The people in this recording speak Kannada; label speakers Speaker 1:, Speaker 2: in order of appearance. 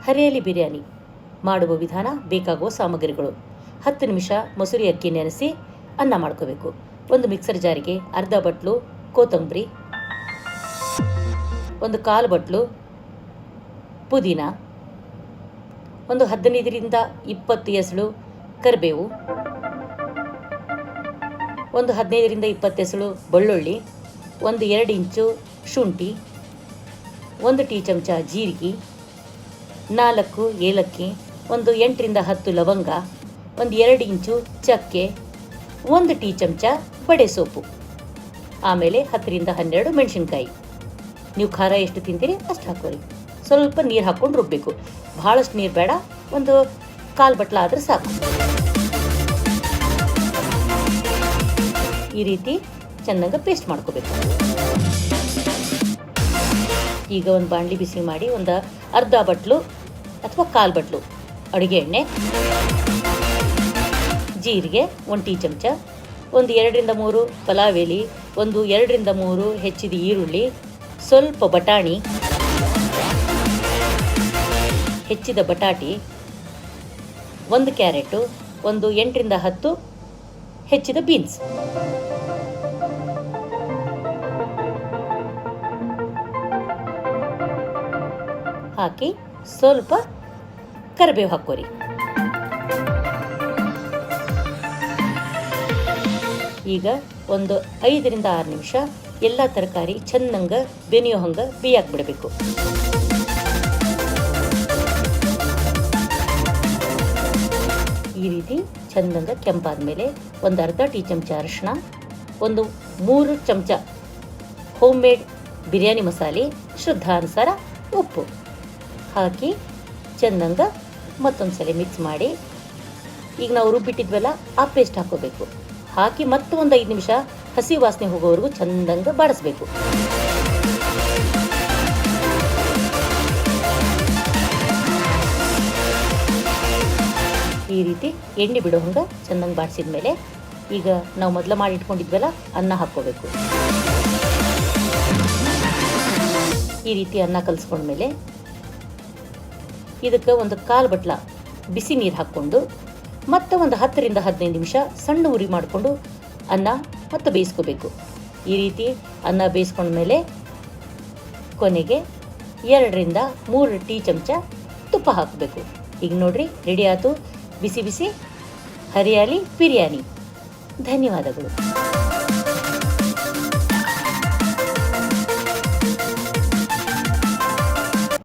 Speaker 1: ಹರಿಯಾಲಿ ಬಿರಿಯಾನಿ ಮಾಡುವ ವಿಧಾನ. ಬೇಕಾಗುವ ಸಾಮಗ್ರಿಗಳು: 10 ನಿಮಿಷ ಮೊಸರಿ ಅಕ್ಕಿ ನೆನೆಸಿ ಅನ್ನ ಮಾಡ್ಕೋಬೇಕು. ಒಂದು ಮಿಕ್ಸರ್ ಜಾರಿಗೆ ಅರ್ಧ ಬಟ್ಲು ಕೊತ್ತಂಬರಿ, ಒಂದು 1/4 ಬಟ್ಲು ಪುದೀನ, ಒಂದು 15ರಿಂದ 20 ಎಸಳು ಕರಿಬೇವು, ಒಂದು 15ರಿಂದ 20 ಎಸಳು ಬೆಳ್ಳುಳ್ಳಿ, ಒಂದು 2 ಇಂಚು ಶುಂಠಿ, 1 ಟೀ ಚಮಚ ಜೀರಿಗೆ, 4 ಏಲಕ್ಕಿ, ಒಂದು 8ರಿಂದ 10 ಲವಂಗ, ಒಂದು 2 ಇಂಚು ಚಕ್ಕೆ, 1 ಟೀ ಚಮಚ ಬಡೆ ಸೊಪ್ಪು, ಆಮೇಲೆ 10ರಿಂದ 12 ಮೆಣಸಿನ್ಕಾಯಿ. ನೀವು ಖಾರ ಎಷ್ಟು ತಿಂತೀರಿ ಅಷ್ಟು ಹಾಕೊಳ್ಳಿ. ಸ್ವಲ್ಪ ನೀರು ಹಾಕ್ಕೊಂಡು ರುಬ್ಬಬೇಕು. ಭಾಳಷ್ಟು ನೀರು ಬೇಡ, ಒಂದು 1/4 ಬಟ್ಲ ಆದರೆ ಸಾಕು. ಈ ರೀತಿ ಚೆನ್ನಾಗಿ ಪೇಸ್ಟ್ ಮಾಡ್ಕೋಬೇಕು. ಈಗ ಒಂದು ಬಾಣಲಿ ಬಿಸಿ ಮಾಡಿ ಒಂದು ಅರ್ಧ ಬಟ್ಲು ಅಥವಾ 1/4 ಬಟ್ಲು ಅಡುಗೆ ಎಣ್ಣೆ, ಜೀರಿಗೆ 1 ಟೀ ಚಮಚ, ಒಂದು 2ರಿಂದ 3 ಪಲಾವ್ ಎಲೆ, ಒಂದು 2ರಿಂದ 3 ಹೆಚ್ಚಿದ ಈರುಳ್ಳಿ, ಸ್ವಲ್ಪ ಬಟಾಣಿ, ಹೆಚ್ಚಿದ ಬಟಾಟಿ, 1 ಕ್ಯಾರೆಟು, ಒಂದು 8ರಿಂದ 10 ಹೆಚ್ಚಿದ ಬೀನ್ಸ್, ಹಾಕಿ ಸ್ವಲ್ಪ ಕರಿಬೇವು ಹಾಕೋರಿ. ಈಗ ಒಂದು 5ರಿಂದ 6 ನಿಮಿಷ ಎಲ್ಲ ತರಕಾರಿ ಚೆನ್ನಾಗ ಬೆನೆಯೋ ಹಂಗೆ ಬೇಯಕ್ಕೆ ಬಿಡಬೇಕು. ಈ ರೀತಿ ಚೆನ್ನಾಗ ಕೆಂಪಾದ ಮೇಲೆ ಒಂದು ಅರ್ಧ ಟೀ ಚಮಚ ಅರಿಶಿಣ, ಒಂದು 3 ಚಮಚ ಹೋಮ್ ಮೇಡ್ ಬಿರಿಯಾನಿ ಮಸಾಲೆ, ಶ್ರದ್ಧಾನುಸಾರ ಉಪ್ಪು ಹಾಕಿ ಚೆನ್ನಾಗ ಮತ್ತೊಂದು ಸಲ ಮಿಕ್ಸ್ ಮಾಡಿ, ಈಗ ನಾವು ರುಬ್ಬಿಟ್ಟಿದ್ವಲ್ಲ ಆ ಪೇಸ್ಟ್ ಹಾಕೋಬೇಕು. ಹಾಕಿ ಮತ್ತೆ ಒಂದು 5 ನಿಮಿಷ ಹಸಿ ವಾಸನೆ ಹೋಗೋವರೆಗೂ ಚೆಂದಂಗೆ ಬಾಡಿಸ್ಬೇಕು. ಈ ರೀತಿ ಎಣ್ಣೆ ಬಿಡೋ ಹಂಗೆ ಚೆನ್ನಾಗಿ ಬಾಡಿಸಿದ ಮೇಲೆ ಈಗ ನಾವು ಮೊದಲು ಮಾಡಿ ಇಟ್ಕೊಂಡಿದ್ವಲ್ಲ ಅನ್ನ ಹಾಕ್ಕೋಬೇಕು. ಈ ರೀತಿ ಅನ್ನ ಕಲಿಸ್ಕೊಂಡ್ಮೇಲೆ ಇದಕ್ಕೆ ಒಂದು 1/4 ಬಟ್ಲ ಬಿಸಿ ನೀರು ಹಾಕ್ಕೊಂಡು ಮತ್ತೆ ಒಂದು 10ರಿಂದ 15 ನಿಮಿಷ ಸಣ್ಣ ಉರಿ ಮಾಡಿಕೊಂಡು ಅನ್ನ ಮತ್ತೆ ಬೇಯಿಸ್ಕೋಬೇಕು. ಈ ರೀತಿ ಅನ್ನ ಬೇಯಿಸ್ಕೊಂಡ್ಮೇಲೆ ಕೊನೆಗೆ 2ರಿಂದ 3 ಟೀ ಚಮಚ ತುಪ್ಪ ಹಾಕಬೇಕು. ಈಗ ನೋಡ್ರಿ, ರೆಡಿ ಆಯ್ತು ಬಿಸಿ ಬಿಸಿ ಹರಿಯಾಲಿ ಬಿರಿಯಾನಿ. ಧನ್ಯವಾದಗಳು.